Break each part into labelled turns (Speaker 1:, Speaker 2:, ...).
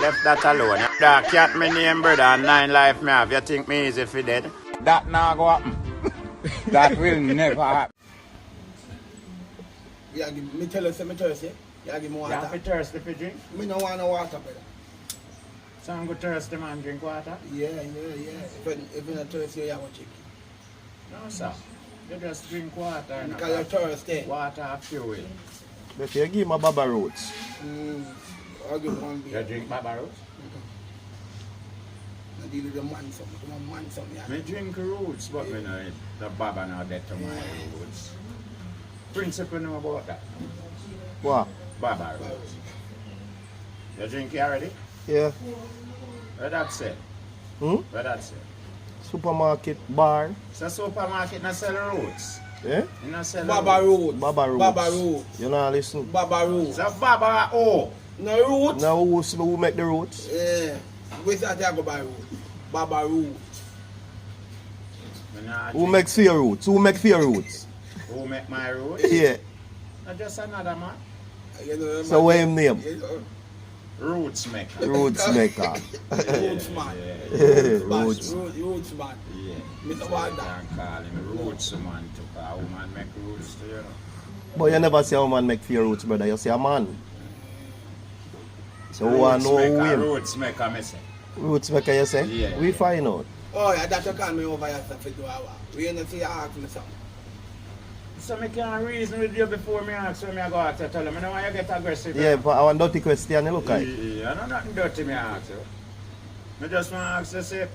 Speaker 1: Left that alone. That cat me name, brother, and 9 life me have. You think me easy for dead?
Speaker 2: That not go happen. That will never happen.
Speaker 3: Yeah, me tell you, say me thirsty. Yeah, give me water.
Speaker 1: You have to thirsty for drink?
Speaker 3: Me no want no water, brother.
Speaker 1: So I'm good thirsty man drink water?
Speaker 3: Yeah. If you're not thirsty, you have a chicken.
Speaker 1: No, sir. You just drink water.
Speaker 3: Because you're thirsty.
Speaker 1: Water have fuel.
Speaker 4: But you give me Baba Roots.
Speaker 3: I'll give one beer.
Speaker 1: You drink Baba Roots?
Speaker 3: I deal with the man some. Yeah.
Speaker 1: Me drink roots, but me know the Baba not dead to my roots. Principle know about that.
Speaker 4: What?
Speaker 1: Baba Roots. You drink it already?
Speaker 4: Yeah.
Speaker 1: Where that say?
Speaker 4: Hmm?
Speaker 1: Where that say?
Speaker 4: Supermarket bar.
Speaker 1: It's a supermarket not sell roots.
Speaker 4: Yeah?
Speaker 1: You not sell
Speaker 3: Baba
Speaker 1: roots.
Speaker 3: Road.
Speaker 4: Baba Roots.
Speaker 3: Baba Road.
Speaker 4: You know listen.
Speaker 3: Baba Road.
Speaker 1: It's a Baba O.
Speaker 3: No root.
Speaker 4: Now who make the roots?
Speaker 3: Yeah. Where's that I go by road? Baba Road.
Speaker 4: Who make fear roots? Who make fear roots?
Speaker 1: Who make my roots?
Speaker 4: Yeah.
Speaker 1: Not just another man.
Speaker 3: You know,
Speaker 4: So what him name?
Speaker 1: Roots maker.
Speaker 4: Roots maker.
Speaker 3: Roots man.
Speaker 4: Roots.
Speaker 3: Roots man.
Speaker 1: Yeah.
Speaker 3: Mr. Wanda.
Speaker 1: Can't call him roots man to a woman make roots to you.
Speaker 4: But you never see a woman make fear roots, brother. You see a man. So who want know who him?
Speaker 1: Roots maker, me say.
Speaker 4: Roots maker, you say?
Speaker 1: Yeah.
Speaker 4: We find out.
Speaker 3: Oh yeah, that you call me over here to do our. We ain't see you ask me something.
Speaker 1: So me can't reason with you before me ask when me I go ask you, tell you. I don't want you get aggressive.
Speaker 4: Yeah, but I want dirty question, you look at it.
Speaker 1: Yeah, I know nothing dirty me ask you. I just want to ask you, say,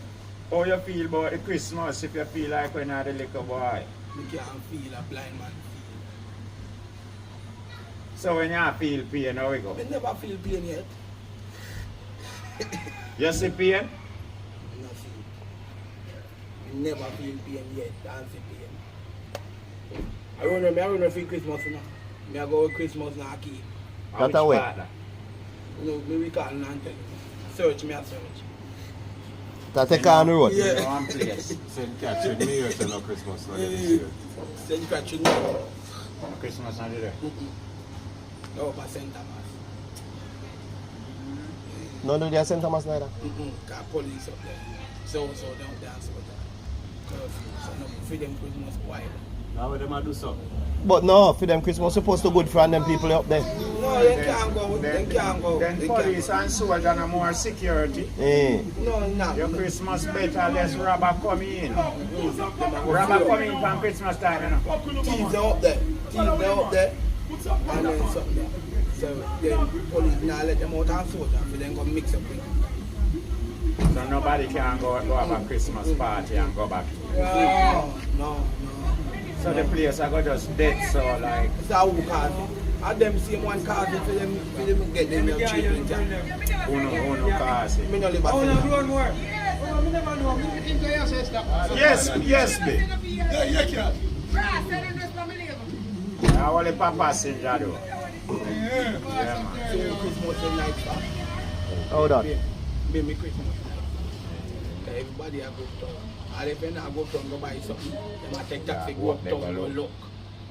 Speaker 1: how you feel about the Christmas if you feel like when you're the little boy?
Speaker 3: Me can't feel a blind man feel.
Speaker 1: So when you feel pain, how we go?
Speaker 3: Me never feel pain yet.
Speaker 1: You see pain?
Speaker 3: No feel. Me never feel pain yet. Don't see pain. I don't know for Christmas now. Me I go with Christmas now key.
Speaker 4: That a way.
Speaker 3: No, me we call and tell you. Search me a search.
Speaker 4: That take on the road.
Speaker 3: Yeah.
Speaker 1: One place.
Speaker 2: Send catch with me or send no Christmas. No, this year.
Speaker 3: Send catch you now.
Speaker 1: Christmas not there.
Speaker 3: No, but St. Thomas.
Speaker 4: No, do they St. Thomas neither?
Speaker 3: Got police up there. So don't dance with that. So no, for them Christmas wild.
Speaker 2: Now them a do so.
Speaker 4: But no, for them Christmas supposed to good friend them people up there.
Speaker 3: No, they can't go. They can't go.
Speaker 1: Then police and soldier and more security.
Speaker 4: Eh.
Speaker 3: No.
Speaker 1: Your Christmas better, less robber come in. Robber come in from Christmas time, you know.
Speaker 3: Thieves are up there. And then something there. So then police now let them out and soldier for them go mix up with them.
Speaker 1: So nobody can go have a Christmas party and go back.
Speaker 3: No.
Speaker 1: So the place I go just dead, so like.
Speaker 3: It's a who cause it. And them same one cause it for them get them your treatment.
Speaker 1: Who no cause it?
Speaker 3: Me no live at
Speaker 1: Yes, babe. I want the papa passenger though. Yeah, man.
Speaker 3: So Christmas night back.
Speaker 4: Hold on.
Speaker 3: Be me Christmas. Everybody I go town. And if they not go town go buy something, they might take taxi go up town go look.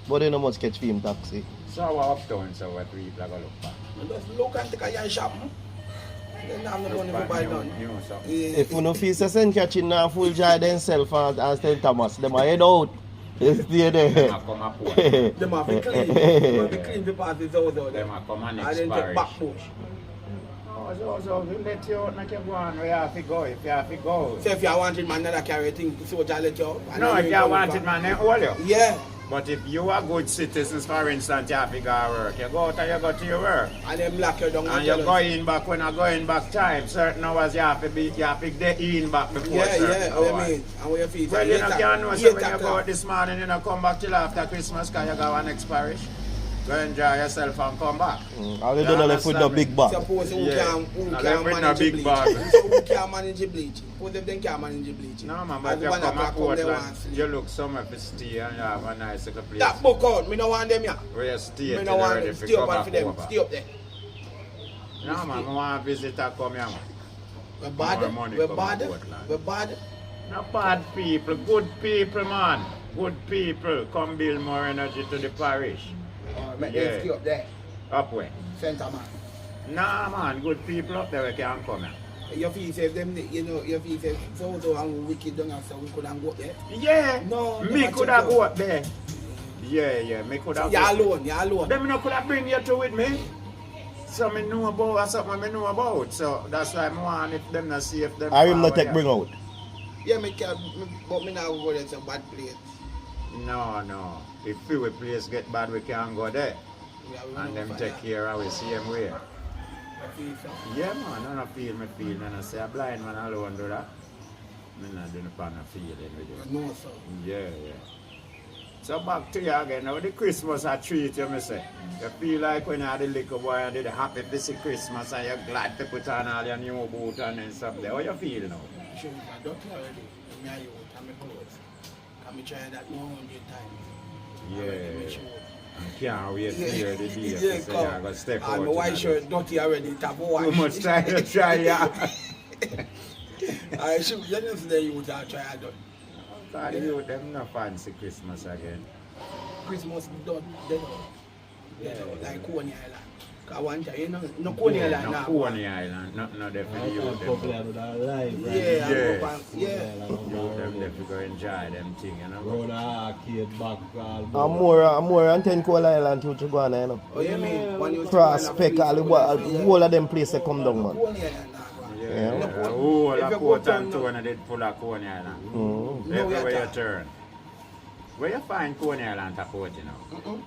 Speaker 4: But they no much catch film taxi.
Speaker 1: So we're uptown, so what people are going to look back.
Speaker 3: Just look and take a your shop. Then I'm not going to buy none.
Speaker 4: If you no feel so send catching now full joy themselves and St. Thomas, them a head out. They stay there.
Speaker 1: Them a come up.
Speaker 3: Them have to clean. Them have to clean the parts of those out there.
Speaker 1: Them a come and
Speaker 3: And then take back bush.
Speaker 1: So we let you out, make you go on where you have to go, if you have to go.
Speaker 3: So if you wanted man that carry things, so I let you out.
Speaker 1: No, if you wanted man, then hold you.
Speaker 3: Yeah.
Speaker 1: But if you are good citizens, for instance, you have to go to work. You go out and you go to your work.
Speaker 3: And then lock you down.
Speaker 1: And you're going back when you're going back time. Certain hours you have to be, you have to get in back before certain hours.
Speaker 3: I mean, and where your feet.
Speaker 1: Well, you know, can't know, so when you go out this morning, you know, come back till after Christmas because you go on next parish. Go enjoy yourself and come back.
Speaker 4: All they don't left with the big bag.
Speaker 3: Suppose who can manage the bleach. Who can manage the bleach? Suppose if they can't manage the bleach.
Speaker 1: No man, but you come to Portland, you look somewhere to stay and you have a nice little place.
Speaker 3: That book out, me no want them here.
Speaker 1: Where you stay,
Speaker 3: Me no want them, stay up for them,
Speaker 1: over.
Speaker 3: stay up there.
Speaker 1: No man, I want a visitor come here man.
Speaker 3: We're bad.
Speaker 1: Not bad people, good people man. Good people, come build more energy to the parish.
Speaker 3: Make them stay up there.
Speaker 1: Up where?
Speaker 3: St. Thomas.
Speaker 1: Nah, man, good people up there we can come here.
Speaker 3: You feel say them, you know, you feel say so and wicked don't have so we couldn't go up there.
Speaker 1: Yeah,
Speaker 3: No,
Speaker 1: me
Speaker 3: never
Speaker 1: could
Speaker 3: check
Speaker 1: have
Speaker 3: out.
Speaker 1: go up there. Yeah, me could have.
Speaker 3: You're alone, you're alone.
Speaker 1: Them no could have bring you to with me. So me know about something me know about. So that's why I want if them not see if them.
Speaker 4: I him not take
Speaker 1: there.
Speaker 4: bring out.
Speaker 3: Yeah, but me now go there, it's a bad place.
Speaker 1: No. If few place get bad, we can go there.
Speaker 3: Yeah, we
Speaker 1: And
Speaker 3: know
Speaker 1: them
Speaker 3: for
Speaker 1: take
Speaker 3: that.
Speaker 1: care of the same way.
Speaker 3: You feel so?
Speaker 1: Yeah, man, I don't feel. And I say a blind man alone do that. Me not do no kind of feeling with you.
Speaker 3: You know, so.
Speaker 1: Yeah. So back to you again. Now the Christmas I treat you, me say. You feel like when you had the little boy and did the happy to see Christmas and you're glad to put on all your new boots and stuff there. How you feel now?
Speaker 3: Sure, I don't already. Me and you, I'm a clothes. I'm trying that 100 times.
Speaker 1: Yeah. I can't wait to hear the day
Speaker 3: Yeah,
Speaker 1: to say you're going to step out.
Speaker 3: and my white shirt dirty already, tap of wash.
Speaker 1: Too much time to try, yeah.
Speaker 3: I should, you know, the youth are try done.
Speaker 1: God, the youth, them not fancy Christmas again.
Speaker 3: Christmas done, they know. Like Coney Island. Cause one time, you know, no Coney Island
Speaker 1: No
Speaker 3: now.
Speaker 1: Coney Island, not there for the youth. Them.
Speaker 3: Yeah,
Speaker 1: Yeah.
Speaker 3: yeah.
Speaker 1: Youth, them there to go enjoy them thing, you know.
Speaker 5: Road arcade back
Speaker 4: I'm more than 10 Coal Island to go on there, you know.
Speaker 3: Oh, you mean when you
Speaker 4: Prospect, all of them places come down, man.
Speaker 3: Coney Island now,
Speaker 1: Yeah.
Speaker 3: If
Speaker 1: Oh,
Speaker 3: you
Speaker 1: la
Speaker 3: go
Speaker 1: coat
Speaker 3: down
Speaker 1: and
Speaker 3: now-
Speaker 1: tone did full of Coney Island.
Speaker 4: Mm.
Speaker 1: Everywhere
Speaker 3: you
Speaker 1: you turn. Where you find Coney Island to coat, you know?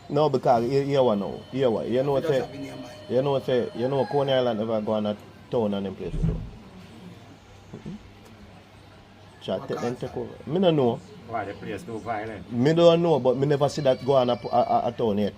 Speaker 4: No, because here one now. Here what? You know what
Speaker 3: Just
Speaker 4: say?
Speaker 3: have in your mind.
Speaker 4: You know Coney Island never go on a town and them places though. Chat them take over. Me no know.
Speaker 1: Why the place too violent?
Speaker 4: Me don't know, but me never see that go on a town yet.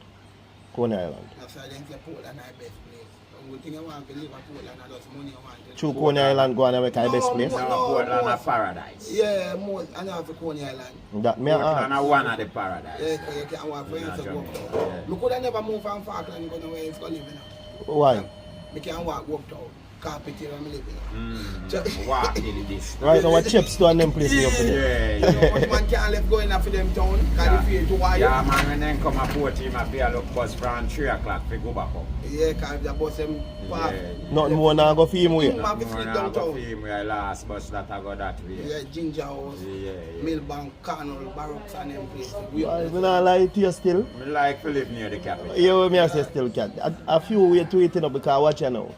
Speaker 4: Coney Island.
Speaker 3: That's why they say Portland is the best place. The only thing I want to live at Portland is just money I want to.
Speaker 4: True Coney Island go on and make the best place.
Speaker 1: Now
Speaker 3: No,
Speaker 1: Portland
Speaker 3: no.
Speaker 1: a paradise.
Speaker 3: Yeah, most, I know for Coney Island.
Speaker 4: That me
Speaker 1: Portland
Speaker 4: ask.
Speaker 1: a one of the paradise.
Speaker 3: Yeah, because you can't want friends to go.
Speaker 1: Yeah.
Speaker 3: Me could have never moved from Falkland and go where it's going to live now.
Speaker 4: Why?
Speaker 3: Me can't walk uptown. Carpet where I'm living.
Speaker 1: Walk in this.
Speaker 4: Right now, what Chepstow and them places you for
Speaker 1: Yeah,
Speaker 4: there.
Speaker 3: You know, much man can't left going after them town because they feel too wild.
Speaker 1: Yeah, man, when them come a port team, I feel look bus from 3 o'clock to go back up.
Speaker 3: Yeah, because the bus them far.
Speaker 1: Yeah.
Speaker 4: Nothing more now go for him way.
Speaker 3: Man, we sleep
Speaker 1: Go
Speaker 3: downtown.
Speaker 1: film where last bus that I go that way.
Speaker 3: Yeah, Ginger House,
Speaker 1: Yeah.
Speaker 3: Millbank, Carnal, Barracks and them places. We
Speaker 4: I
Speaker 3: up
Speaker 4: will not lie to you still.
Speaker 1: Me like to live near the capital.
Speaker 4: Here what me I say still cat. A few way to it, you know, because watch you know.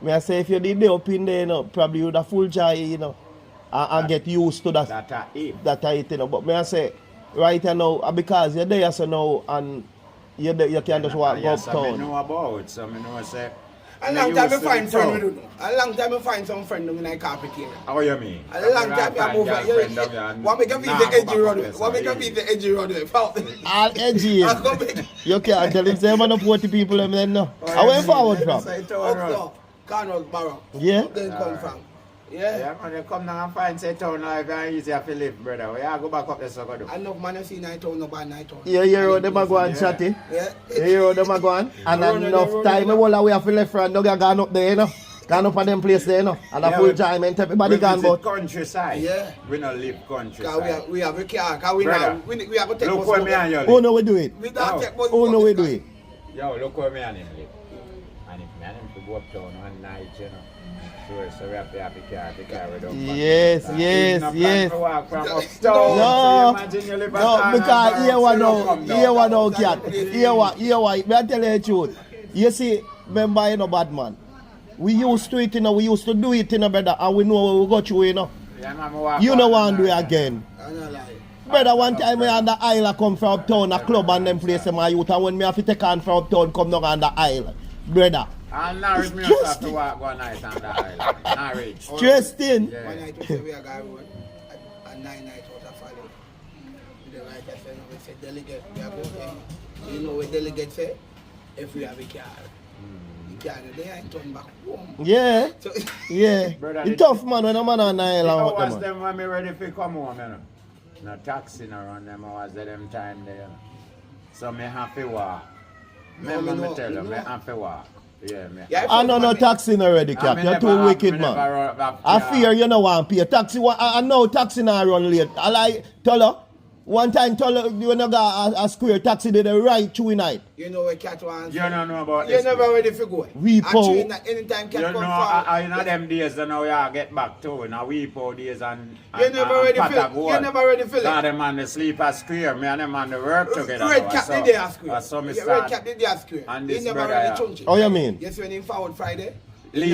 Speaker 4: Me I say if you did there up in there, you know, probably you would have full joy, you know, and get used to that
Speaker 1: That I eat.
Speaker 4: that I eat, you know. But me I say right now, because you're there so now and you can just walk
Speaker 1: Yes, I
Speaker 4: uptown.
Speaker 1: know about, so I know say.
Speaker 3: A
Speaker 1: me
Speaker 3: long time I
Speaker 1: used to
Speaker 3: find
Speaker 1: the
Speaker 3: friend
Speaker 1: town.
Speaker 3: with you. A long time I find some friend in the carpet here.
Speaker 1: How you mean?
Speaker 3: A long time I move on. What make you feel the edgy road? What make you feel the edgy road?
Speaker 4: All edgy.
Speaker 3: I come back.
Speaker 4: You can't tell him say man up 40 people them then no. I went forward from.
Speaker 3: Also, Carnal, Barracks.
Speaker 4: Yeah?
Speaker 3: Then come from. Yeah.
Speaker 1: Yeah, man, you come down and find say town life very easier to live, brother. We have go back up there so go do.
Speaker 3: Enough man you see night town, no bad night town.
Speaker 4: You hear how them a go and chatty?
Speaker 3: Yeah.
Speaker 4: You hear how them a go on? And
Speaker 3: Run,
Speaker 4: enough
Speaker 3: run,
Speaker 4: time,
Speaker 3: run.
Speaker 4: all the way have to left front, no gone up there, you know. Gone up on them place there, you know. And a
Speaker 1: Yeah,
Speaker 4: full
Speaker 1: we-
Speaker 4: time and everybody
Speaker 1: We
Speaker 4: gone
Speaker 1: visit
Speaker 4: but.
Speaker 1: countryside.
Speaker 3: Yeah.
Speaker 1: We don't live
Speaker 3: Cause
Speaker 1: countryside.
Speaker 3: we have a car. Cause we
Speaker 1: Brother,
Speaker 3: now we have to take
Speaker 1: Look
Speaker 3: bus
Speaker 1: where
Speaker 3: over.
Speaker 1: me and you live.
Speaker 4: Oh no we do it.
Speaker 3: We don't
Speaker 1: No.
Speaker 3: take bus
Speaker 4: Oh no
Speaker 3: over
Speaker 4: we
Speaker 3: because-
Speaker 4: do it.
Speaker 1: Yo, look where me and him live. And if me and him to go uptown one night, you know. Sure, so we have to have the car we don't
Speaker 4: Yes, yes, yes.
Speaker 1: Walk from uptown.
Speaker 4: No,
Speaker 1: So you imagine you live
Speaker 4: no,
Speaker 1: at
Speaker 4: because here one now,
Speaker 1: come down.
Speaker 4: here one now, cat. Here what, me I tell you the truth. You see, remember, you know, bad man. We used to it, you know, we used to do it, you know, brother, and we know what we go through, you know.
Speaker 1: Yeah, man, me walk
Speaker 4: You
Speaker 1: out
Speaker 4: know
Speaker 1: and
Speaker 4: want to do it
Speaker 1: night.
Speaker 4: again.
Speaker 3: I don't lie.
Speaker 4: Brother, one time we on the island come from uptown, a club and them place my youth, and when me have to take on from uptown, come down on the island. Brother,
Speaker 1: And Norwich, me also have to walk one night on the island. Norwich.
Speaker 4: Justin.
Speaker 1: Yeah.
Speaker 3: One night we say we are going road and 9 nights out of follow. The right I said, we say delegate, we are going there. You know what delegate say? If we have a car. The car, they ain't turn back home.
Speaker 4: Yeah,
Speaker 3: So,
Speaker 4: yeah.
Speaker 1: Brother,
Speaker 4: It's tough, man, when a man on the
Speaker 1: The
Speaker 4: island. out
Speaker 1: hours
Speaker 4: there, man.
Speaker 1: them when me ready to come home, you know. No taxi no run them hours at them time there, you know. So me have to walk.
Speaker 3: No,
Speaker 1: Remember
Speaker 3: me
Speaker 1: me
Speaker 3: know,
Speaker 1: tell
Speaker 3: me
Speaker 1: you, me
Speaker 3: know.
Speaker 1: have to walk. Yeah, me.
Speaker 3: Yeah,
Speaker 4: I know no taxi already,
Speaker 1: I
Speaker 4: Cap.
Speaker 1: me
Speaker 4: You're
Speaker 1: never
Speaker 4: too
Speaker 1: have-
Speaker 4: wicked,
Speaker 1: me
Speaker 4: man.
Speaker 1: never have
Speaker 4: I
Speaker 1: car.
Speaker 4: fear you know want pay. Taxi, I know taxi now run late. I like, tell her, One time, you know, got a square taxi did the right through night.
Speaker 3: You know where cat wants.
Speaker 1: You don't know about
Speaker 3: You're
Speaker 1: this.
Speaker 3: never ready for go.
Speaker 4: Repo.
Speaker 3: Anytime cat
Speaker 1: You
Speaker 3: come
Speaker 1: know,
Speaker 3: forward.
Speaker 1: in them days, you know, you get back to now Weepo days and
Speaker 3: You're never ready for it. You're never ready for it.
Speaker 1: God, them man, they sleep at square. Me and them man, they work together.
Speaker 3: Red cap did they ask square.
Speaker 1: I saw me
Speaker 3: Yeah,
Speaker 1: start.
Speaker 3: Red cap did they ask square.
Speaker 1: And
Speaker 3: He
Speaker 1: this
Speaker 3: never
Speaker 1: brother,
Speaker 3: ready
Speaker 1: yeah.
Speaker 3: chunky.
Speaker 4: Oh, you mean?
Speaker 3: Yes, when he forward Friday.
Speaker 1: Lee.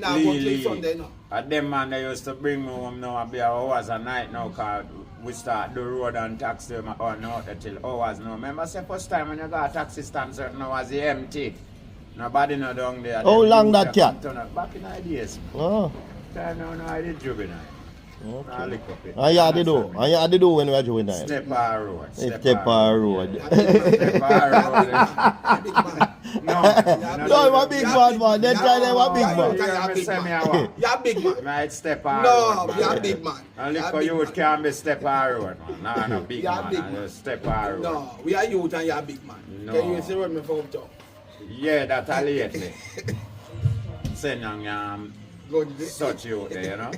Speaker 3: Sunday, no.
Speaker 1: And them man, they used to bring me home now and be hours a night now, cause we start the road and taxi them or not till hours now. Remember, say first time when you got a taxi stand certain hours, it's empty. Nobody no down there.
Speaker 4: How long that cat?
Speaker 1: Back in the days.
Speaker 4: Oh.
Speaker 1: Time now, I did juvenile.
Speaker 4: Okay.
Speaker 1: I lick up it.
Speaker 4: And you had to do. And you had to do when we were doing that.
Speaker 1: Step our road.
Speaker 4: Step our road.
Speaker 1: Step our road.
Speaker 3: Big man.
Speaker 1: No,
Speaker 4: No, I'm a big man. That time they were big man.
Speaker 3: You're big man.
Speaker 1: Might step our
Speaker 3: No,
Speaker 1: road.
Speaker 3: you're big man.
Speaker 1: And look
Speaker 3: You're
Speaker 1: how
Speaker 3: big
Speaker 1: you
Speaker 3: man.
Speaker 1: can be step our road, man. No, big
Speaker 3: You're
Speaker 1: man.
Speaker 3: big
Speaker 1: And
Speaker 3: man.
Speaker 1: just step our road.
Speaker 3: No, we are youth and you're big man.
Speaker 1: No.
Speaker 3: Can you see what me for uptown?
Speaker 1: Yeah, that a lately. Send young
Speaker 3: Go to the
Speaker 1: such you there, you know.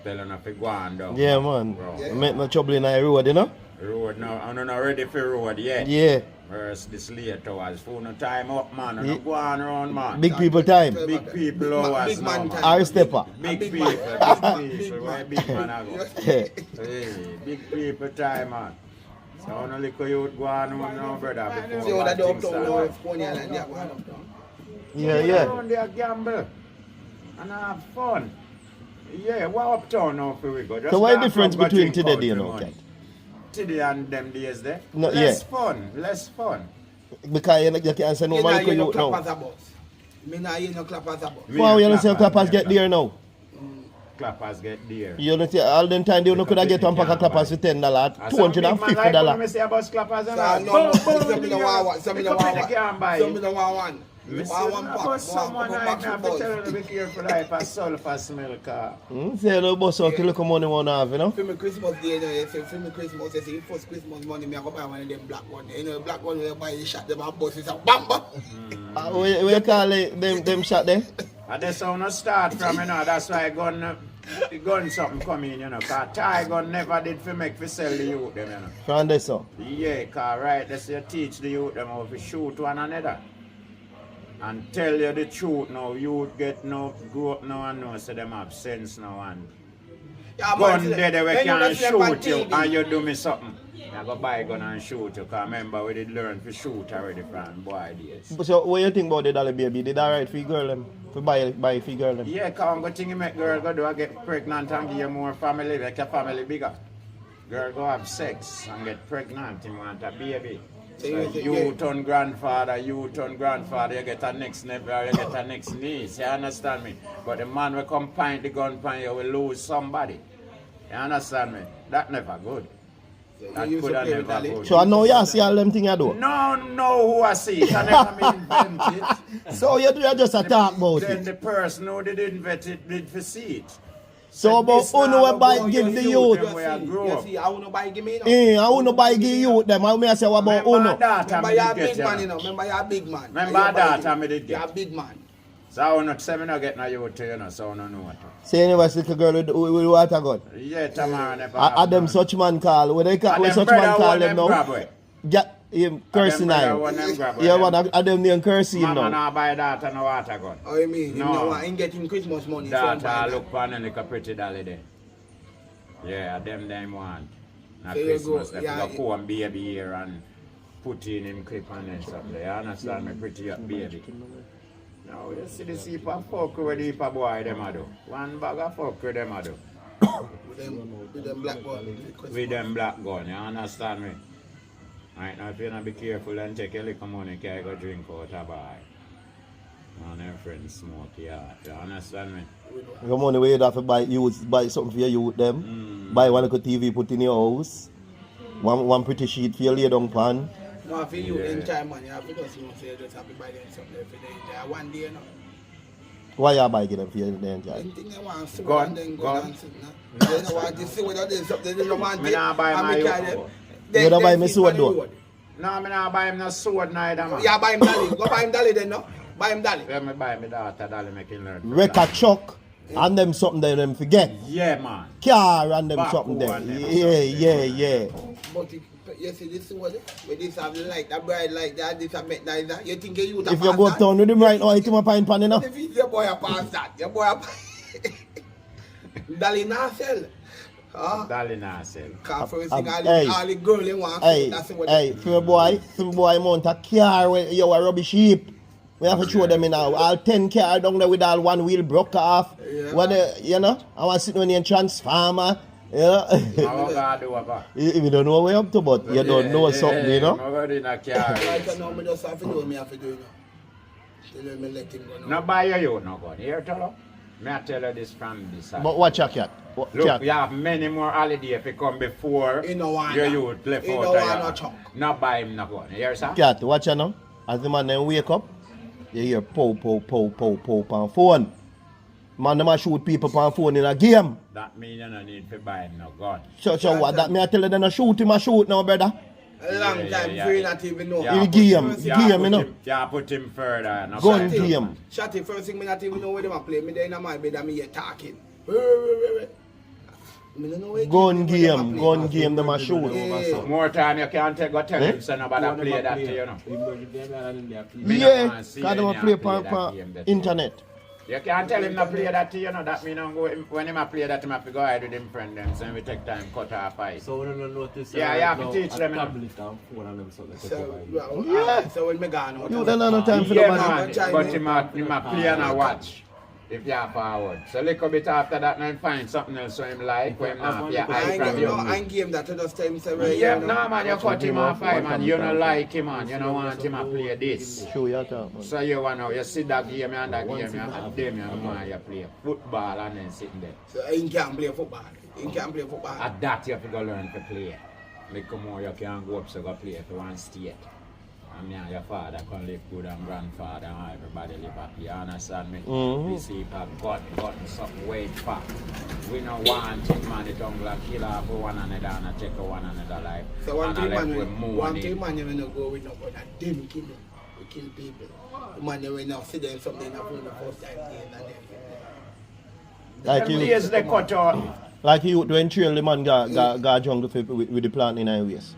Speaker 1: Telling her to go on down.
Speaker 4: Yeah, man.
Speaker 1: Bro.
Speaker 4: Make no trouble in the road, you know?
Speaker 1: Road now, I'm not ready for road yet.
Speaker 4: Yeah.
Speaker 1: Whereas this late hours, for no time up, man. I'm not going around, man.
Speaker 4: Big people time.
Speaker 1: Big people hours
Speaker 3: Big man
Speaker 1: now,
Speaker 3: time.
Speaker 4: Our stepper.
Speaker 1: Big
Speaker 3: Big
Speaker 1: people,
Speaker 3: man.
Speaker 1: big people, where big man I go.
Speaker 4: Yeah.
Speaker 1: Hey, big people time, man. So only little youth go on home now, brother, before
Speaker 3: See what I
Speaker 1: bad
Speaker 3: do
Speaker 1: things
Speaker 3: uptown
Speaker 1: start.
Speaker 3: now, it's funny and they're going uptown.
Speaker 4: Yeah,
Speaker 1: Go
Speaker 4: yeah.
Speaker 1: around there, gamble and have fun. Yeah, what uptown now for we go? Just
Speaker 4: So what
Speaker 1: go
Speaker 4: the difference
Speaker 1: out, go
Speaker 4: between
Speaker 1: drink
Speaker 4: today,
Speaker 1: out
Speaker 4: you
Speaker 1: for
Speaker 4: know,
Speaker 1: money.
Speaker 4: Cat?
Speaker 1: Today and them days there?
Speaker 4: No,
Speaker 1: less
Speaker 4: yeah.
Speaker 1: fun, less fun.
Speaker 4: Because you can't say no
Speaker 3: You
Speaker 4: man
Speaker 3: know,
Speaker 4: could
Speaker 3: you know
Speaker 4: you
Speaker 3: clappers
Speaker 4: now.
Speaker 3: a bus. Me nah hear no clappers a bus.
Speaker 1: Me
Speaker 4: Wow,
Speaker 1: and
Speaker 4: you know say clappers get
Speaker 1: me
Speaker 4: there now.
Speaker 1: Clappers get there.
Speaker 4: You know, all them time they don't could get one pack of clappers for $10, $250.
Speaker 1: Say about clappers and
Speaker 3: So
Speaker 1: all.
Speaker 3: no,
Speaker 1: Boom,
Speaker 3: some
Speaker 1: boom,
Speaker 3: me no want one, some me no
Speaker 1: Because
Speaker 3: want
Speaker 1: they can't
Speaker 3: one.
Speaker 1: buy
Speaker 3: Some
Speaker 1: it.
Speaker 3: me no want one.
Speaker 1: Me say,
Speaker 3: Want one
Speaker 1: about
Speaker 3: pack,
Speaker 1: someone
Speaker 3: one
Speaker 1: right
Speaker 3: pack
Speaker 1: now,
Speaker 3: for
Speaker 1: be
Speaker 3: bus.
Speaker 1: telling you be careful like a sulfur smell car.
Speaker 4: Say no boss out look money one have, you know?
Speaker 3: For me Christmas day, you know, you say for me Christmas, you say first Christmas money, me I go buy one of them black one. You know, the black one where you buy you shot them and bust it a bam bam.
Speaker 4: What you call it, them shot there?
Speaker 1: And that's how no start from, you know, that's why gun something come in, you know, cause tie gun never did for make for sell the youth them, you know.
Speaker 4: From this so.
Speaker 1: Yeah, cause right, that's you teach the youth them how to shoot one another. And tell you the truth now, youth get no, grow up now and know, so them have sense now and
Speaker 3: Yeah,
Speaker 1: gun
Speaker 3: man,
Speaker 1: there we
Speaker 3: then you
Speaker 1: can
Speaker 3: just them on
Speaker 1: shoot you
Speaker 3: TV.
Speaker 1: and you do me something. I go buy a gun and shoot you, cause remember we did learn to shoot already from boy days.
Speaker 4: So what you think about the dollar baby? Did alright for your girl them? For buy for your girl them?
Speaker 1: Yeah, cause I'm going to make girl go do I get pregnant and give you more family, make your family bigger. Girl go have sex and get pregnant and want a baby. So you turn grandfather, you get a next nephew, you get a next niece, you understand me? But the man will come point the gun point, you will lose somebody. You understand me? That never good. That
Speaker 3: You used
Speaker 1: could
Speaker 3: to
Speaker 1: have
Speaker 3: play with
Speaker 1: never
Speaker 3: Ali.
Speaker 1: good.
Speaker 4: So I know you see all them thing you do.
Speaker 1: No, who I see it, I never invent it.
Speaker 4: So you just a talk about
Speaker 1: Then
Speaker 4: it.
Speaker 1: the person who did invent it did for see it.
Speaker 4: So about
Speaker 1: this
Speaker 4: who
Speaker 1: now
Speaker 4: know buy
Speaker 1: go
Speaker 4: give
Speaker 1: you
Speaker 4: the
Speaker 1: see
Speaker 4: youth.
Speaker 1: them where I grew
Speaker 3: You
Speaker 1: up.
Speaker 3: see, I wanna buy give me now.
Speaker 4: I wanna buy give youth them. I may say what about
Speaker 1: Remember
Speaker 4: Uno.
Speaker 1: that
Speaker 3: Remember
Speaker 1: I
Speaker 3: you're a
Speaker 1: did
Speaker 3: big
Speaker 1: get
Speaker 3: man,
Speaker 1: you.
Speaker 3: you know. Remember you're a big man.
Speaker 1: Remember
Speaker 3: You buy
Speaker 1: that
Speaker 3: give.
Speaker 1: I did
Speaker 3: You're
Speaker 1: get.
Speaker 3: a big man.
Speaker 1: So I want not say me not get no youth, you know, so I don't know what.
Speaker 4: Say anyway, little girl with water gun.
Speaker 1: Yeah, tomorrow never.
Speaker 4: Are them such man call? What they call?
Speaker 1: And
Speaker 4: What
Speaker 1: them
Speaker 4: such man
Speaker 1: brother
Speaker 4: call
Speaker 1: want
Speaker 4: them
Speaker 1: them grab
Speaker 4: now?
Speaker 1: way.
Speaker 4: Get him cursing
Speaker 1: them
Speaker 4: now.
Speaker 1: grab
Speaker 4: Yeah,
Speaker 1: way.
Speaker 4: man, are them name cursing
Speaker 1: Mama
Speaker 4: now?
Speaker 1: now buy that and no water gun.
Speaker 3: Oh, you mean?
Speaker 1: No.
Speaker 3: You know, ain't getting Christmas money. so I'm
Speaker 1: That
Speaker 3: buying
Speaker 1: I
Speaker 3: that.
Speaker 1: look for and like a pretty dolly there. Yeah, them want. Not
Speaker 3: There you go.
Speaker 1: Christmas, they
Speaker 3: Yeah,
Speaker 1: go comb baby here and put in him clip and then something. You understand me? Pretty up baby. Now you see the heap of fuck with the heap of boy them a do. One bag of fuck with them a do.
Speaker 3: With them black boy.
Speaker 1: With them black gun, you understand me? Right now if you not be careful and take a little money, can you go drink out a bar. And them friends smoke, yeah. You understand me?
Speaker 4: Your money where you have to buy something for your youth them. Buy one little TV put in your house. One pretty sheet for your lay down pan.
Speaker 3: No, for you,
Speaker 1: Yeah.
Speaker 3: enjoy money. I feel just you say just happy by them something for them. Enjoy one day, no.
Speaker 4: Why you buy them for your enjoy?
Speaker 3: Anything they want, so
Speaker 1: Gun,
Speaker 3: and then go
Speaker 1: gun.
Speaker 3: and sit, no. They don't want to see what they something they don't want.
Speaker 1: Me not buy
Speaker 3: and
Speaker 1: my
Speaker 3: me carry
Speaker 1: youth.
Speaker 3: them.
Speaker 4: You don't buy
Speaker 3: They
Speaker 4: me
Speaker 3: sit
Speaker 4: sword
Speaker 3: on the
Speaker 4: though?
Speaker 3: road.
Speaker 1: No, I'm not buy him no sword neither, man.
Speaker 3: Yeah, buy him dolly. Go buy him dolly then, no. Buy him dolly.
Speaker 1: Let me buy my daughter, dolly, make him learn.
Speaker 4: Wreck a truck. And them something there them forget.
Speaker 1: Yeah, man.
Speaker 4: Car and them
Speaker 1: Back
Speaker 4: something there.
Speaker 1: and them
Speaker 4: Yeah.
Speaker 3: But you see this one, where this have light, that bright light, that this have nicer. You think you
Speaker 4: If you go down with him right now, it him a pine pan enough.
Speaker 3: If your boy a pass that, your boy a Dali na sell.
Speaker 1: Darling, I said.
Speaker 3: Cause first
Speaker 4: Hey.
Speaker 3: thing all the girl they want,
Speaker 4: Hey,
Speaker 3: that's what
Speaker 4: for a boy mount a car where you a rubbish heap. We have to show them in now. All 10 car down there with all one wheel broke off.
Speaker 3: Yeah.
Speaker 4: What you know? I want to sit on the transformer. You know?
Speaker 1: How God do about?
Speaker 4: You don't know where up to, but you don't know something, you know?
Speaker 1: I'm already in a car.
Speaker 3: Right now, I just have to do what I have to do now. Tell me let him go now.
Speaker 1: No buy you no gun. Here, tell her. May I tell her this from this side.
Speaker 4: But watch your cat.
Speaker 1: Look, we have many more holidays if you come before
Speaker 3: He no want
Speaker 1: your
Speaker 3: that.
Speaker 1: youth left
Speaker 3: He
Speaker 1: out
Speaker 3: no
Speaker 1: of
Speaker 3: want
Speaker 1: here.
Speaker 3: no chunk.
Speaker 1: Not buy him no gun. You hear, sir?
Speaker 4: Cat, watch you now. As the man then wake up, you hear pow on phone. Man, them a shoot people on phone in a game.
Speaker 1: That means you don't need to buy him no gun.
Speaker 4: So what? That me I tell you, then a shoot him a shoot now, brother.
Speaker 3: A long
Speaker 1: Yeah,
Speaker 3: time
Speaker 1: yeah,
Speaker 3: free
Speaker 1: yeah.
Speaker 3: not even know.
Speaker 1: Yeah,
Speaker 4: In
Speaker 1: put
Speaker 4: game,
Speaker 1: him-
Speaker 4: the
Speaker 1: yeah,
Speaker 4: game,
Speaker 1: put
Speaker 4: you know.
Speaker 1: him- Yeah, put him further. No
Speaker 4: Gun
Speaker 1: buy him.
Speaker 4: game.
Speaker 3: Shotty, first thing me not even know where them a play. Me there in my bed and me here talking. Me don't know where
Speaker 4: Gun
Speaker 3: them a
Speaker 4: game,
Speaker 3: play.
Speaker 4: them a shoot.
Speaker 3: Yeah.
Speaker 1: More time you can't take, go tell
Speaker 4: Eh?
Speaker 1: him, so nobody play that to you know. Me no
Speaker 4: Yeah,
Speaker 1: want see
Speaker 4: because them a
Speaker 1: any
Speaker 4: play
Speaker 1: a play that
Speaker 4: on
Speaker 1: game that-
Speaker 4: internet.
Speaker 1: You can't tell him to play that to you know, that mean when him a play that him have to go ahead with him friend them, so we take time cut off fight.
Speaker 5: So we don't notice.
Speaker 1: Yeah, you have to teach them, you know.
Speaker 5: Tablet and phone and them something.
Speaker 3: So,
Speaker 4: Yeah.
Speaker 3: so when me gone out,
Speaker 4: You don't have no time for
Speaker 1: Yeah
Speaker 4: nobody.
Speaker 1: man, but him a play and a watch. If you are forward. So little bit after that now him find something else so him like when him not pay
Speaker 3: I
Speaker 1: eye
Speaker 3: ain't
Speaker 1: from
Speaker 3: game,
Speaker 1: you.
Speaker 3: no, I ain't game that. I just tell him say, well,
Speaker 1: Yeah,
Speaker 3: you know,
Speaker 1: no man, you cut him off five man, you don't like him man, you don't want him to play this.
Speaker 4: Show your talk, man.
Speaker 1: So you want now, you see that game and that game, you have them you want you play football and then sitting there.
Speaker 3: So he can't play football. He can't play football.
Speaker 1: At that you have to go learn to play. Little more you can go up so go play if you want state. And me and your father can live good and grandfather and everybody live happy. You understand me? We see if I've gotten something way far. We don't want him man, it don't like kill off one another and take one another life.
Speaker 3: So one
Speaker 1: and
Speaker 3: thing
Speaker 1: I left
Speaker 3: man,
Speaker 1: with
Speaker 3: one
Speaker 1: money.
Speaker 3: thing man, you will not go with no gun. And them kill them. We kill people. The man, you will not see them something that for the first time.
Speaker 4: Like
Speaker 1: Them
Speaker 4: you,
Speaker 1: days they cut out.
Speaker 4: like you when trail the man got jungle with the plant in his waist.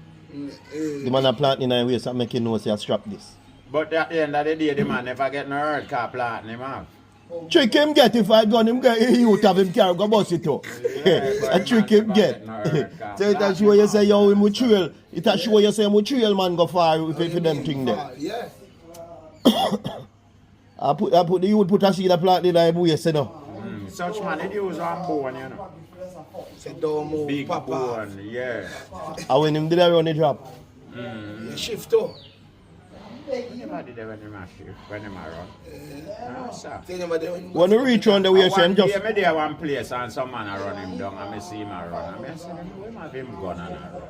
Speaker 4: The man a plant in his waist and make you know say strap this.
Speaker 1: But at the end of the day, the man never get no hurt car planting him off.
Speaker 4: Trick him get if I gun him get he would have him carry go bust it up. A trick him get. So it a show you say yo him with trail. It a show you say him with trail man go far with them thing there.
Speaker 3: Yeah.
Speaker 4: I put the youth put a seed a plant in his waist you know.
Speaker 1: Such man, it use one bone, you know.
Speaker 3: Say don't move,
Speaker 1: Big
Speaker 3: papa.
Speaker 1: bone, yeah.
Speaker 4: And when him did a run the drop.
Speaker 3: You shift too.
Speaker 1: Anybody there when him a shift, when him a run? No, sir.
Speaker 3: Say never there
Speaker 4: When you reach on the way,
Speaker 1: One
Speaker 4: him just
Speaker 1: day, me there one place and some man a run him down and me see him a run. And me say, we have him gun and a run.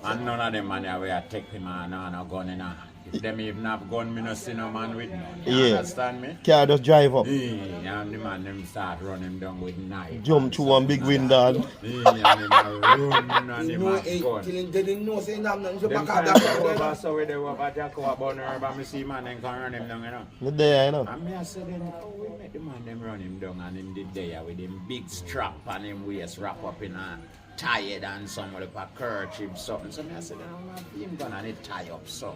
Speaker 1: And none of them man there where take him and no gun in a hand. If them even have gun, me no see no man with none. You
Speaker 4: Yeah.
Speaker 1: understand me?
Speaker 4: car just drive up.
Speaker 1: And the man them start running down with knife.
Speaker 4: Jump through one big window.
Speaker 1: And him a run and
Speaker 3: You
Speaker 1: him
Speaker 3: know,
Speaker 1: a gun.
Speaker 3: till they didn't know say nothing. So
Speaker 1: Them
Speaker 3: back
Speaker 1: kind
Speaker 3: out
Speaker 1: of
Speaker 3: that
Speaker 1: go over
Speaker 3: way.
Speaker 1: so we do over Jack over herb and me see man then can run him down, you know.
Speaker 4: Me there, you know.
Speaker 1: And me I said then, how we make the man them run him down and him did there with him big strap and him waist wrap up in a tied and some with a kerchief something. So me I said then, I'm him gonna need tie up so.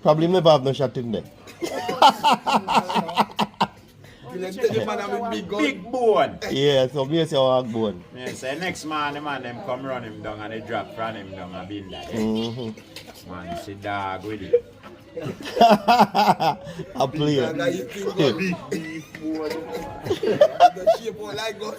Speaker 4: Probably never have no shot in there.
Speaker 3: You know, tell the man have a big gun.
Speaker 1: Big bone.
Speaker 4: Yeah, so me say I bone.
Speaker 1: Me say next man the man them come run him down and they drop run him down and been that. Man see dog with it.
Speaker 4: I play
Speaker 3: And now
Speaker 4: it.
Speaker 3: you think gun.
Speaker 1: Big beef bone.
Speaker 3: The shape all like gun.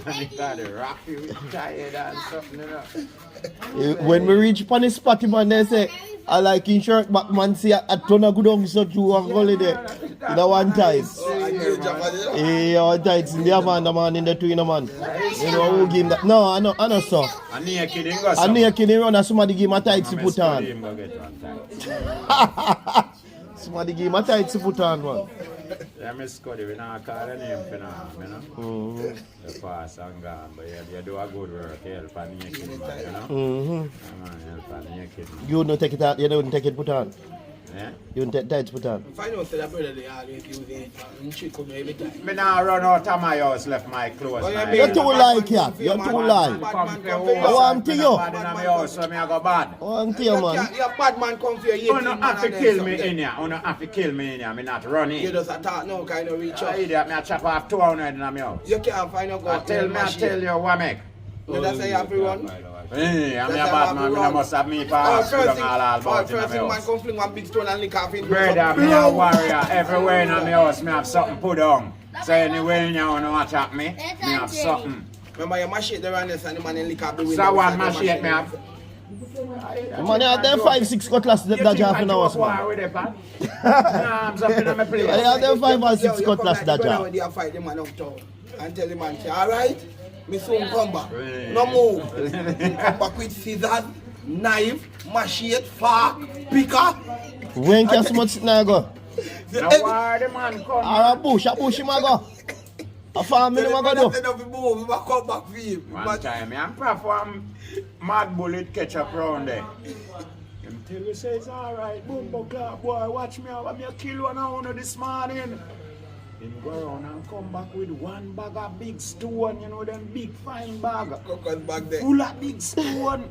Speaker 1: And he got a rocky with tired and something, you know.
Speaker 4: When we reach upon the spot, man, they say, I like in shirt, but man see a ton of good on so through and go there. You know, one time.
Speaker 3: Oh, and you jump on it.
Speaker 4: Yeah, one time in the man in the two in the man. You know who give him that? No, I know so.
Speaker 1: And naked him go
Speaker 4: I
Speaker 1: some.
Speaker 4: know you run and somebody give him a tight to
Speaker 1: And
Speaker 4: put
Speaker 1: study
Speaker 4: on.
Speaker 1: him go get one time.
Speaker 4: Somebody give him a tight to put on, man.
Speaker 1: Yeah, me Scotty, we not call the name for now, you know. The pass and gone, but you do a good work, you help and naked man, you know. Yeah, man, help and naked man.
Speaker 4: You don't take it out, you don't take it put on.
Speaker 1: Yeah?
Speaker 4: You don't take tights put on.
Speaker 3: Find out that brother they always using it and she come every time.
Speaker 1: Me now run out of my house, left my clothes.
Speaker 3: Oh, yeah,
Speaker 1: my
Speaker 3: me-
Speaker 4: You're
Speaker 1: house.
Speaker 4: too like it. You're too like. I want to you.
Speaker 1: Bad in my house, so me I go bad.
Speaker 4: I want to you, man.
Speaker 3: Your bad man come for you.
Speaker 1: You don't have to kill me in here. You don't have to kill me in here. Me not
Speaker 3: You
Speaker 1: running.
Speaker 3: just attack now, kind of reach
Speaker 1: You
Speaker 3: out.
Speaker 1: idiot, me I chop off 200 in my house.
Speaker 3: You can't find a
Speaker 1: I tell you what make.
Speaker 3: You just say you have to run.
Speaker 1: Hey, I'm a bad man. I must have me for hospital and all about in my
Speaker 3: first thing man
Speaker 1: house.
Speaker 3: come fling one big stone and lick off it.
Speaker 1: Brother, me a warrior. Everywhere in my house, me have something put on. So anyway, you want to attack me, me have something.
Speaker 3: Remember you machete the runners and the man in lick off the window.
Speaker 1: So one machete me have.
Speaker 4: Man, you have them 5-6 cutlass that half an hour, man.
Speaker 1: With it, man? Arms up in my place.
Speaker 4: You have them 5 or 6 cutlass that
Speaker 3: job.
Speaker 4: job.
Speaker 3: When you fight the man uptown and tell the man, alright, me soon come back. No move. Come back with scissors, knife, machete, fork, picker.
Speaker 4: When can so much now go?
Speaker 1: Now why the man come?
Speaker 4: Or a bush him a go. A farm him a go do.
Speaker 3: We must come back for him.
Speaker 1: One time, I'm perform mad bullet ketchup round there. Him tell you say it's alright, bumbo clap boy, watch me out, I'm gonna kill one of this morning. Him go around and come back with one bag of big stone, you know them big fine bag.
Speaker 3: Cocos back there.
Speaker 1: Full of big stone.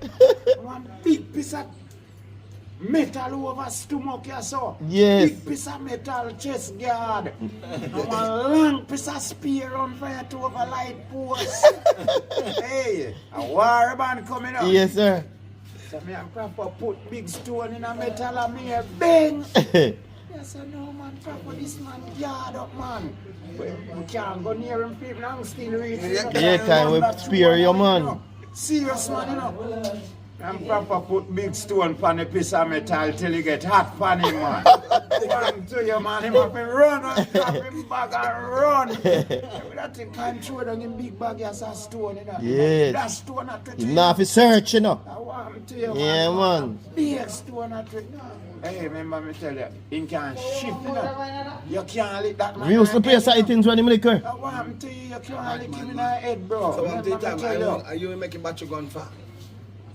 Speaker 1: One big piece of metal over stomach, you saw.
Speaker 4: Yes.
Speaker 1: Big piece of metal chest guard. And one long piece of spear on fire to over light post. Hey, a war band coming up.
Speaker 4: Yes, sir.
Speaker 1: So me and proper put big stone in a metal and me a bang. Yes, I know, man, proper this man yard up, man. We can't go near him, people, I'm still reaching.
Speaker 4: Yeah, can we spear you, man?
Speaker 1: Serious, man, you know. And proper put big stone on a piece of metal till he get hot for him, man. One to you, man, him have to run and drop him bag and run. That thing can't throw down in big bag as a stone, you know.
Speaker 4: Yes.
Speaker 1: That stone at it.
Speaker 4: You not have to search, you know.
Speaker 1: I want to you,
Speaker 4: Yeah, man.
Speaker 1: Big stone at it. Hey, remember me tell you, he can shift, you know. You can't lick that man.
Speaker 4: We used to play certain things when him liquor.
Speaker 1: I want to you, you can't lick him in the head, bro.
Speaker 3: So one
Speaker 1: Remember
Speaker 3: time,
Speaker 1: me tell you.
Speaker 3: are you making battery gun for?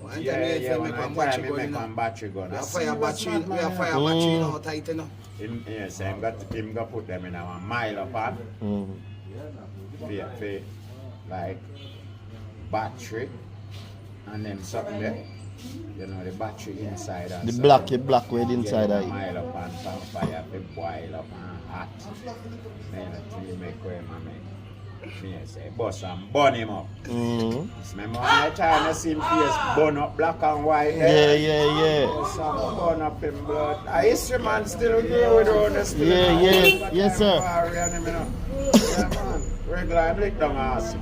Speaker 3: One
Speaker 1: Yeah,
Speaker 3: time you
Speaker 1: when
Speaker 3: make
Speaker 1: I
Speaker 3: one
Speaker 1: try
Speaker 3: battery
Speaker 1: me
Speaker 3: gun,
Speaker 1: make
Speaker 3: you know.
Speaker 1: one battery gun.
Speaker 3: We
Speaker 1: I
Speaker 3: have
Speaker 1: see
Speaker 3: fire
Speaker 1: what's
Speaker 3: battery,
Speaker 1: mad,
Speaker 3: we have
Speaker 1: man.
Speaker 3: fire battery, you know, tight, you know.
Speaker 1: Yes, him got put them in a 1 mile apart. For like battery and then something there. You know, the battery inside and
Speaker 4: The
Speaker 1: something.
Speaker 4: black way inside
Speaker 1: Yeah,
Speaker 4: of
Speaker 1: 1
Speaker 4: it.
Speaker 1: mile up and some fire to boil up and hot. Then you make where my man. Me say, boss and burn him up. Remember when I time I see him face burn up black and white there?
Speaker 4: Yeah.
Speaker 1: Boss and burn up in blood. A history man still go with all this.
Speaker 4: Yeah. Yes, sir.
Speaker 1: Yeah, man. Regular, I'm lick down ass.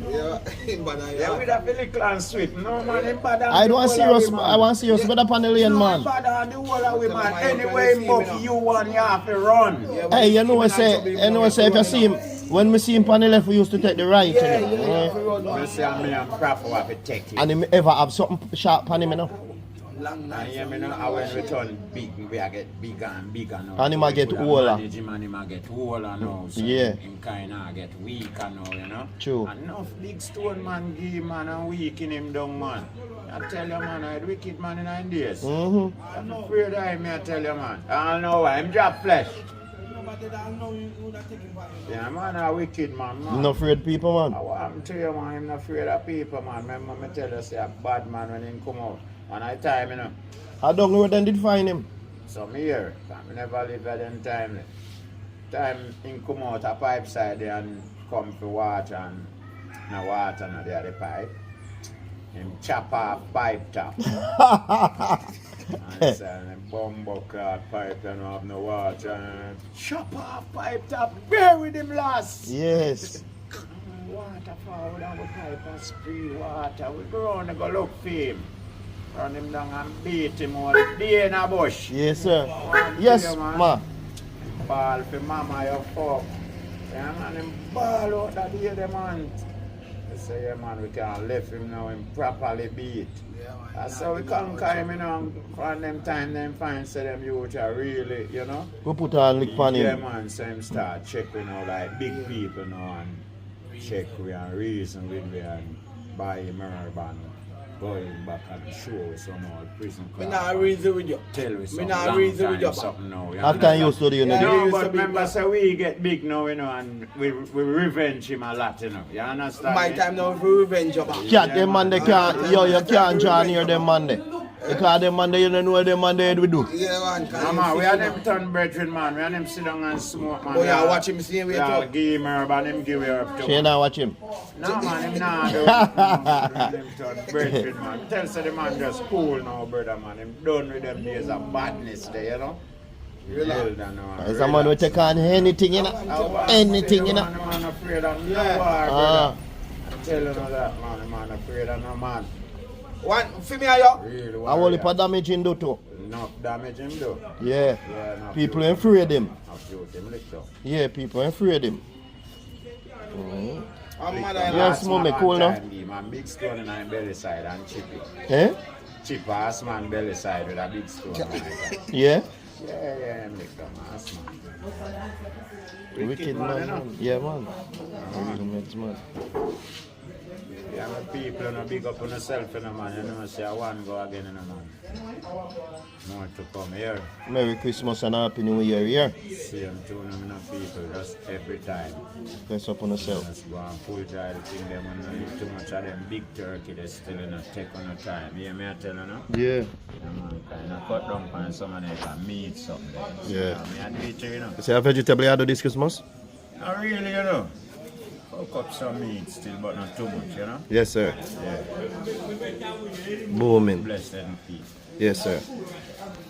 Speaker 3: Yeah, but
Speaker 1: Yeah, with that little and sweet. No, man, him bad
Speaker 4: I want serious, I want serious with the panel lane,
Speaker 1: No,
Speaker 4: man.
Speaker 1: bad on the whole of we, man. Anyway, him buck you one, you have to run.
Speaker 4: Hey, you know what say if you see him, when we see him on the left, we used to take the right, you know.
Speaker 1: You see, me and Proffo have to take it.
Speaker 4: And him ever have something sharp on him, you know.
Speaker 3: long
Speaker 1: And yeah, me know how when we turn big, we a get bigger and bigger now.
Speaker 4: And him a get older.
Speaker 1: Manage him and him a get older now. So
Speaker 4: Yeah.
Speaker 1: him kinda get weaker now, you know.
Speaker 4: True.
Speaker 1: And enough big stone man give man and weaken him down, man. I tell you, man, I had wicked man in 9 days. I'm afraid of him, I tell you, man. I don't know why, him drop flesh. Yeah, man, a wicked man.
Speaker 4: No afraid people, man.
Speaker 1: I want to tell you, man, I'm not afraid of people, man. Remember me tell you, say a bad man when he come out. And I time, you know.
Speaker 4: How long road then did find him?
Speaker 1: Some year, I never live at them time. Time he come out a pipe side there and come for water and no water no there the pipe. Him chop off pipe top. And say bumbo clock pipe and have no water and chop off pipe top, bury him last.
Speaker 4: Yes.
Speaker 1: Water forward and we pipe and spray water. We go around and go look for him. Run him down and beat him all day in a bush.
Speaker 4: Yes, sir. Yes, ma.
Speaker 1: Ball for mama, you fuck. Yeah, man, him ball out that day, the man. They say, yeah, man, we can't left him now, him properly beat. That's how we conquer him, you know. From them time, them find say them youth are really, you know.
Speaker 4: We put on lick pan
Speaker 1: Yeah,
Speaker 4: him.
Speaker 1: man, so him start check, you know, like big people now and check we and reason with we and buy him herb and going back and show some more prison
Speaker 3: Me
Speaker 1: car.
Speaker 3: not reason with you.
Speaker 1: Tell we
Speaker 3: Me
Speaker 1: some
Speaker 3: not
Speaker 1: long
Speaker 3: reason with
Speaker 1: time
Speaker 3: you.
Speaker 1: something now. You
Speaker 4: After
Speaker 1: understand?
Speaker 4: you study, you know.
Speaker 3: Yeah,
Speaker 4: the-
Speaker 3: you
Speaker 1: No,
Speaker 3: used
Speaker 1: but
Speaker 3: to be
Speaker 1: remember,
Speaker 3: back.
Speaker 1: so we get big now, you know, and we revenge him a lot, you know. You understand?
Speaker 3: My
Speaker 1: me?
Speaker 3: time now for revenge your back.
Speaker 4: Cat, them man, they can't, yo, you can't draw near them man there. Because them man there, you don't know what them man there we do.
Speaker 3: Yeah, man.
Speaker 1: No, man, we are them turn brethren, man. We are them sit down and smoke, man.
Speaker 3: Oh,
Speaker 1: We
Speaker 3: yeah,
Speaker 1: are-
Speaker 3: watch him same way
Speaker 1: we are
Speaker 3: too.
Speaker 1: give him herb and him give herb too.
Speaker 4: She not watch him.
Speaker 1: No, man, him nah do. No, man, them turn brethren, man. Tell say the man just cool now, brother, man. Him done with them days of badness there, you know. Relax.
Speaker 4: There's a man who take on anything, you know. Anything, you know.
Speaker 1: The man afraid of no
Speaker 3: Yeah.
Speaker 1: war,
Speaker 4: Ah.
Speaker 1: brother. I'm telling you that, man. The man afraid of no man.
Speaker 3: One, for me and you.
Speaker 1: Real
Speaker 4: I will
Speaker 1: warrior.
Speaker 4: put damage in do too.
Speaker 1: Enough damage him do.
Speaker 4: Yeah.
Speaker 1: Yeah, enough
Speaker 4: People
Speaker 1: shoot
Speaker 4: afraid him.
Speaker 1: Enough shoot him little.
Speaker 4: Yeah, people afraid him.
Speaker 3: I'm mad
Speaker 4: Yes,
Speaker 3: at
Speaker 1: Last
Speaker 4: mommy,
Speaker 1: man
Speaker 4: cool
Speaker 1: one
Speaker 4: now?
Speaker 1: time give man big stone in his belly side and chip it.
Speaker 4: Eh?
Speaker 1: Chip ass man belly side with a big stone. Like that.
Speaker 4: Yeah?
Speaker 1: Yeah, him little ass man.
Speaker 4: Wicked
Speaker 1: man, you
Speaker 4: man.
Speaker 1: know.
Speaker 4: Man. Yeah, man. Really makes man.
Speaker 1: Yeah, my people no big up on yourself, you know, man. You know, say one go again, you know, man. More to come here.
Speaker 4: Merry Christmas and Happy New Year, yeah?
Speaker 1: Same tune, you know, people, just every time.
Speaker 4: Bless up on yourself.
Speaker 1: Just go and full try the thing, them and not eat too much of them big turkey, they still in a take on the time. Yeah, me I tell you, no?
Speaker 4: Yeah.
Speaker 1: You know, man, kind of cut down on some of them can meat something.
Speaker 4: Yeah.
Speaker 1: Me I do it, you know.
Speaker 4: You say a vegetable you do this Christmas?
Speaker 1: Not really, you know. Cook up some meat still, but not too much, you know?
Speaker 4: Yes, sir.
Speaker 1: Yeah.
Speaker 4: Booming.
Speaker 1: Blessed and peace.
Speaker 4: Yes, sir.